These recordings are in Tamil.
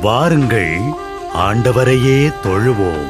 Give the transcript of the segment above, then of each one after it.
வாருங்கள், ஆண்டவரையே தொழுவோம்.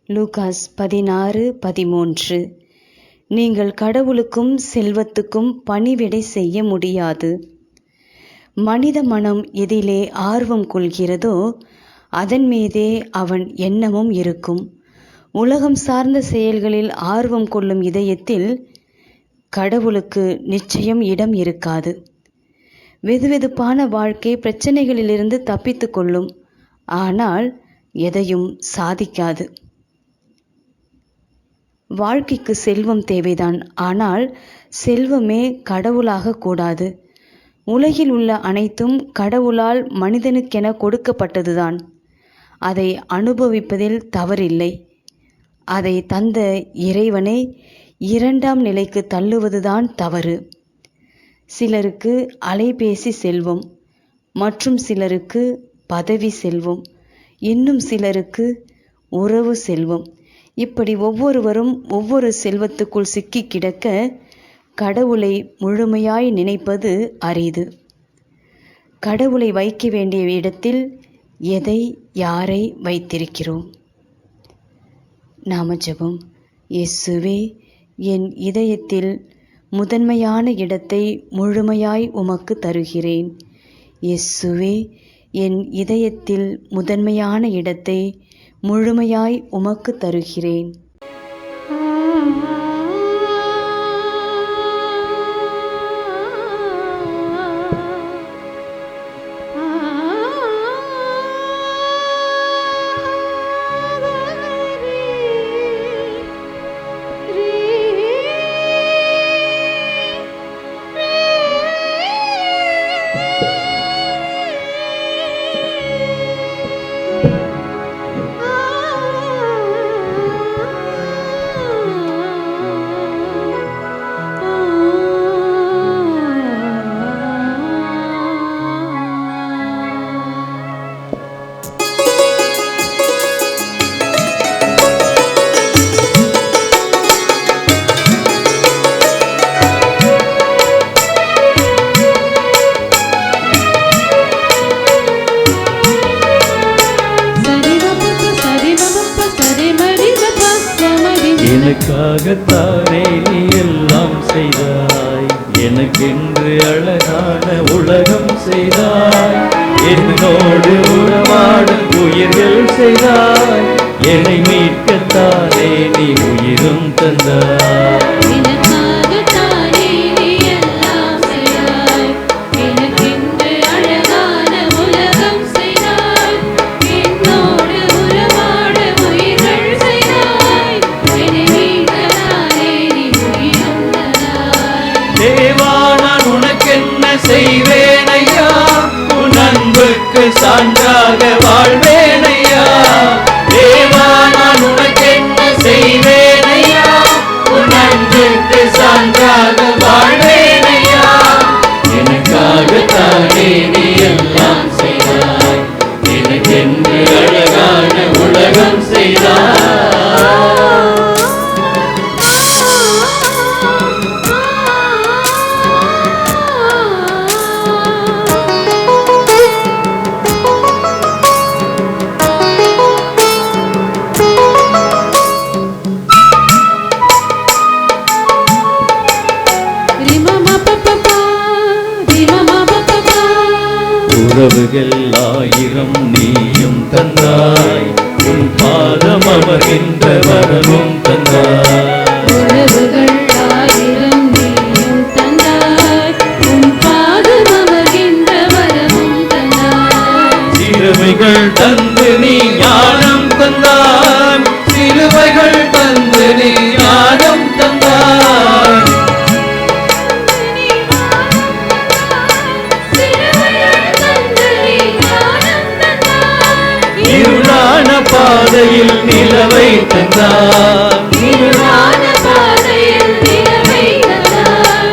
லூகாஸ் 16:13. நீங்கள் கடவுளுக்கும் செல்வத்துக்கும் பணிவிடை செய்ய முடியாது. மனித மனம் எதிலே ஆர்வம் கொள்கிறதோ அதன் மீதே அவன் எண்ணமும் இருக்கும். உலகம் சார்ந்த செயல்களில் ஆர்வம் கொள்ளும் இதயத்தில் கடவுளுக்கு நிச்சயம் இடம் இருக்காது. வெதுவெதுப்பான வாழ்க்கை பிரச்சனைகளிலிருந்து தப்பித்து கொள்ளும், ஆனால் எதையும் சாதிக்காது. வாழ்க்கைக்கு செல்வம் தேவைதான், ஆனால் செல்வமே கடவுளாக கூடாது. உலகில் உள்ள அனைத்தும் கடவுளால் மனிதனுக்கென கொடுக்கப்பட்டதுதான். அதை அனுபவிப்பதில் தவறில்லை. அதை தந்த இறைவனை இரண்டாம் நிலைக்கு தள்ளுவதுதான் தவறு. சிலருக்கு அலைபேசி செல்வம், மற்றும் சிலருக்கு பதவி செல்வம், இன்னும் சிலருக்கு உறவு செல்வம். இப்படி ஒவ்வொருவரும் ஒவ்வொரு செல்வத்துக்குள் சிக்கி கிடக்க கடவுளை முழுமையாய் நினைப்பது அரிது. கடவுளை வைக்க வேண்டிய இடத்தில் எதை யாரை வைத்திருக்கிறோம்? நாம ஜெபம். இயேசுவே, என் இதயத்தில் முதன்மையான இடத்தை முழுமையாய் உமக்கு தருகிறேன். இயேசுவே, என் இதயத்தில் முதன்மையான இடத்தை முழுமையாய் உமக்கு தருகிறேன். எனக்காகத்தானே நீ எல்லாம் செய்தாய், எனக்கென்று அழகான உலகம் செய்தாய், என்னோடு உறவாடும் உயிர்கள் செய்தாய், என்னை மீட்கத்தானே நீ உயிரும் தந்தாய். அன்புக்கு சான்றாக வாழ்வேனையா. தேவா நான் உனக்கென்ன செய்வேனையா, உன் அன்புக்கு சான்றாக வாழ்வேனையா. எனக்காகத்தானே நீ எல்லாம் செய்தாய், எனக்கென்று அழகான உலகம் செய்தாய். உறவுகள் ஆயிரம் நீயும் தந்தாய், உன் பாதம் அமர்கின்ற வரமும் தந்தாய். உறவுகள் ஆயிரம் நீயும் தந்தாய், உன் பாதம் அமர்கின்ற வரமும் தந்தாய். சிறுமைகள் தந்து நீ ஞானம் தந்தாய், சிறுமைகள் தந்து நீ ஞானம் தந்தாய். இருளான பாதையில் நிலவை தந்தாய், இருளான பாதையில் நிலவை தந்தாய்.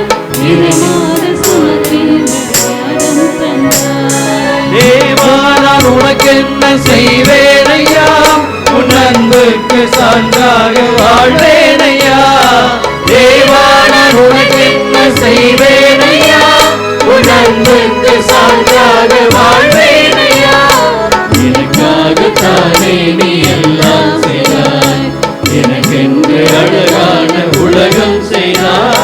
இருளான சுமத்தில் தியாகம் தந்தாய். தேவா நான் உனக்கென்ன செய்வேனையா, உன் அன்புக்கு சான்றாக வாழ்வேனையா. தேவா நான் உனக்கென்ன செய்வேனையா, உன் அன்புக்கு சான்றாக வாழ்வேனையா. எனக்காகத்தானே நீ எல்லாம் செய்தாய், எனக்கென்று அழகான உலகம் செய்தாய்.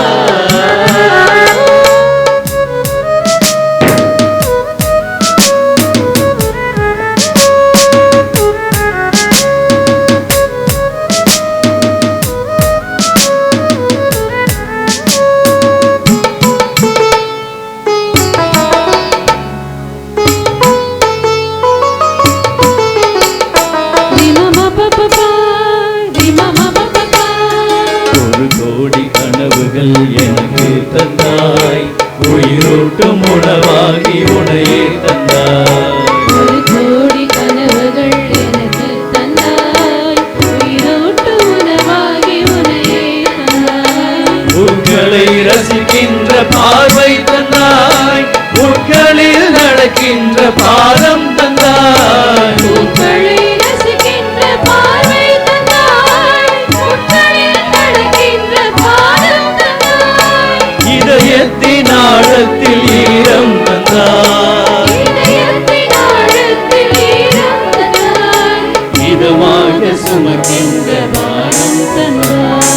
ஒரு கோடி கனவுகள் எனக்கு தந்தாய், உயிரோட்டும் உணவாகி உனையே தந்தாய். ஒரு கோடி கனவுகள் எனக்கு தந்தாய், உயிரோட்டு உணவாகி உனையே தந்தாய். உங்களை ரசிக்கின்ற பார்வை தந்தாய், உட்களில் நடக்கின்ற பாதம் தந்தாய். உங்களை ரசிக்கின்ற பார்வை தந்தாய், உட்களில் நடக்கின்ற பாதம் தந்தாய். இதயத்தின் ஆழத்தில் ஈரம் தந்தாய், இதயத்தின் ஆழத்தில் ஈரம் தந்தாய். இதமாக சுமக்கின்ற பாரம் தந்தாய்.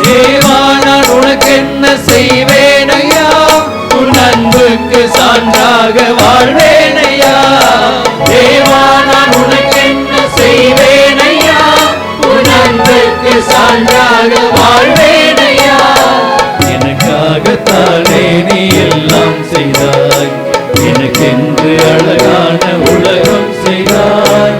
தேவா நான் உனக்கென்ன செய்வேனையா, உன் அன்புக்கு சான்றாக வாழ்வேனையா. தேவா நான் உனக்கென்ன செய்வேனையா, உன் அன்புக்கு சான்றாக வாழ்வேனையா. எனக்காகத்தானே நீ எல்லாம் செய்தாய், எனக்கென்று அழகான உலகம் செய்தாய்.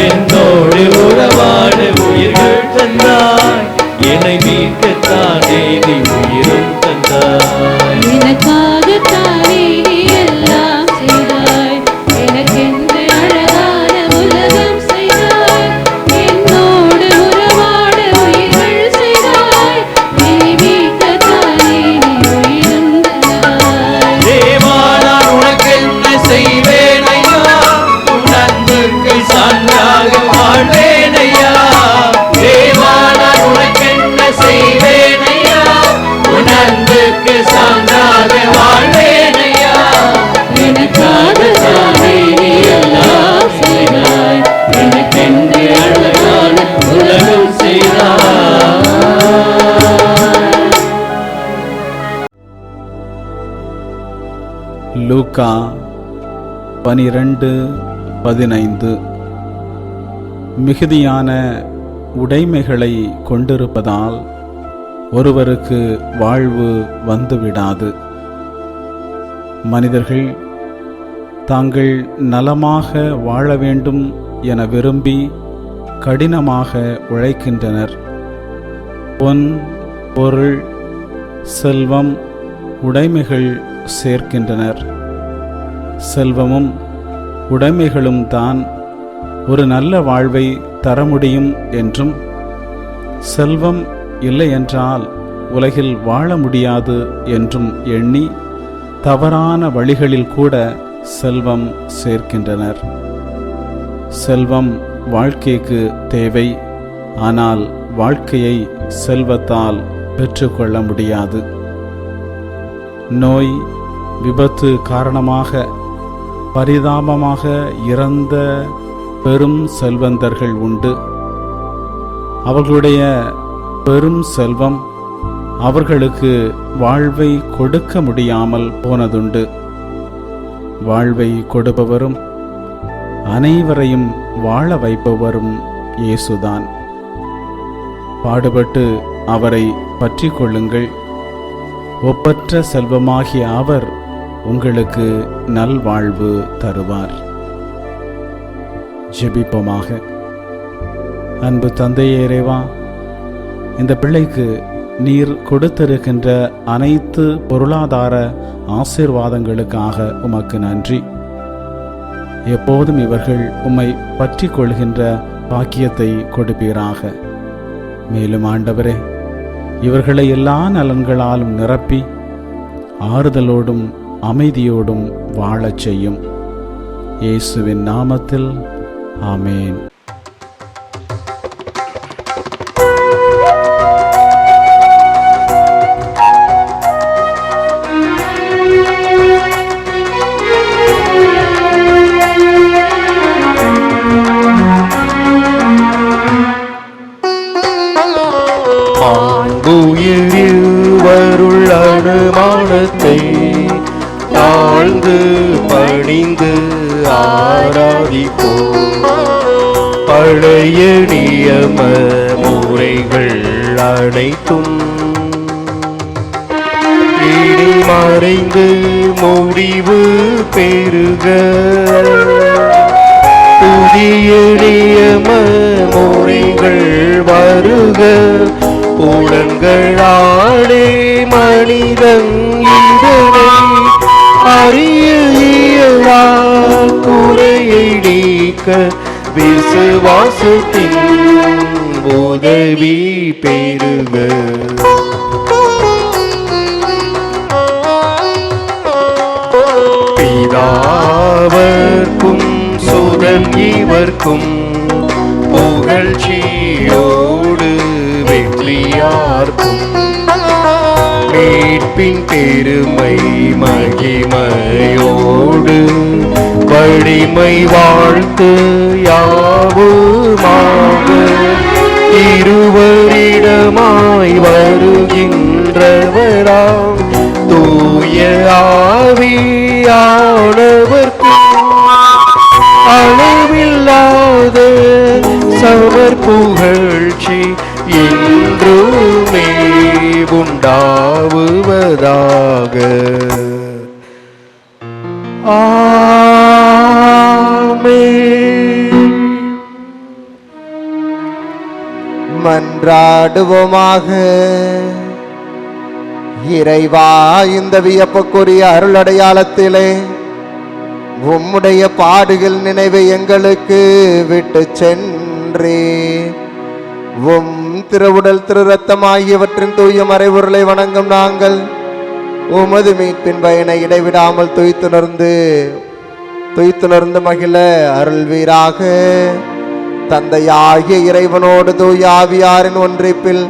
என்னோடு உறவாட உயிர்கள் தந்தாய், என்னை மீட்கத்தானே நீ உயிரும் தந்தாய். எனக்காகத்தானே நீ எல்லாம் செய்தாய், எனக்கென்று அழகான உலகம் செய்தாய். என்னோடு உறவாட உயிர்கள் செய்தாய், என்னை மீட்கத்தானே நீ உயிரும் தந்தாய். தேவா நான் உனக்கென்ன செய்வேனையா, உன் அன்புக்கு சான்றாக வாழ்வேனையா. தேவா நான் உனக்கென்ன செய்வேனையா, உன் அன்புக்கு சான்றாக வாழ்வேனையா. எனக்காகத்தானே நீ எல்லாம் செய்தாய், எனக்கென்று அழகான உலகம் செய்தாய். லூக்கா 12:15 மிகுதியான உடைமைகளை கொண்டிருப்பதால் ஒருவருக்கு வாழ்வு வந்துவிடாது. மனிதர்கள் தாங்கள் நலமாக வாழ வேண்டும் என விரும்பி கடினமாக உழைக்கின்றனர். பொன், பொருள், செல்வம், உடைமைகள் சேர்க்கின்றனர். செல்வமும் உடைமைகளும் தான் ஒரு நல்ல வாழ்வை தர முடியும் என்றும், செல்வம் இல்லை என்றால் உலகில் வாழ முடியாது என்றும் எண்ணி தவறான வழிகளில் கூட செல்வம் சேர்க்கின்றனர். செல்வம் வாழ்க்கைக்கு தேவை, ஆனால் வாழ்க்கையை செல்வத்தால் பெற்றுக்கொள்ள முடியாது. நோய், விபத்து காரணமாக பரிதாபமாக இறந்த பெரும் செல்வந்தர்கள் உண்டு. அவர்களுடைய பெரும் செல்வம் அவர்களுக்கு வாழ்வை கொடுக்க முடியாமல் போனதுண்டு. வாழ்வை கொடுப்பவரும் அனைவரையும் வாழ வைப்பவரும் இயேசுதான். பாடுபட்டு அவரை பற்றி கொள்ளுங்கள். ஒப்பற்ற செல்வமாகிய அவர் உங்களுக்கு நல்வாழ்வு தருவார். ஜெபிப்போமாக. அன்பு தந்தையே இறைவா, இந்த பிள்ளைக்கு நீர் கொடுத்திருக்கின்ற அனைத்து பொருளாதார ஆசீர்வாதங்களுக்காக உமக்கு நன்றி. எப்போதும் இவர்கள் உம்மை பற்றி கொள்கின்ற பாக்கியத்தை கொடுப்பீராக. மேலும் ஆண்டவரே, இவர்களை எல்லா நலன்களாலும் நிரப்பி ஆறுதலோடும் அமைதியோடும் வாழச் செய்யும். இயேசுவின் நாமத்தில் ஆமேன். வருள் அனுமானத்தை தாழ்ந்து பணிந்து ஆராதிப்போம். பழைய நியம முறைகள் அனைத்தும் இனி மறைந்து முடிவு பெறுக. புதிய நியம முறைகள் வருக. புலன்களாலே மனிதன் இதனை அறிய இயலா. குறையை நீக்க விசுவாசத்தின் உதவி பெறுக. பிதாவர்க்கும் சுதன் இவர்க்கும் புகழ்ச்சியோடு வெற்றியார்க்கும் மீட்பின் பெருமை மகிமையோடு வலிமை வாழ்த்து யாவுமாக. இருவரிடமாய் வருகின்றவராம் தூய ஆவியானவர்க்கும் அளவில்லாத சமர் புகழ்ச்சி என்றுமே உண்டாவுவதாக. ஆமென். மன்றாடுவோமாக. இறைவா, இந்த வியப்புக்குரிய அருள் அடையாளத்திலே உம்முடைய பாடுகள் நினைவை எங்களுக்கு விட்டு சென்றே உம் திருவுடல் திரு ரத்தம் ஆகியவற்றின் தூய மறைபொருளை வணங்கும் நாங்கள் உமது மீட்பின் பயனை இடைவிடாமல் துய்த்துணர்ந்து மகிழ அருள்வீராக. தந்தையாகிய இறைவனோடு தூய ஆவியாரின் ஒன்றிப்பில்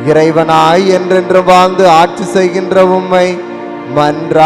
இறைவனாய் என்றென்று வாழ்ந்து ஆட்சி செய்கின்ற உம்மை மன்றாடுகின்றோம்.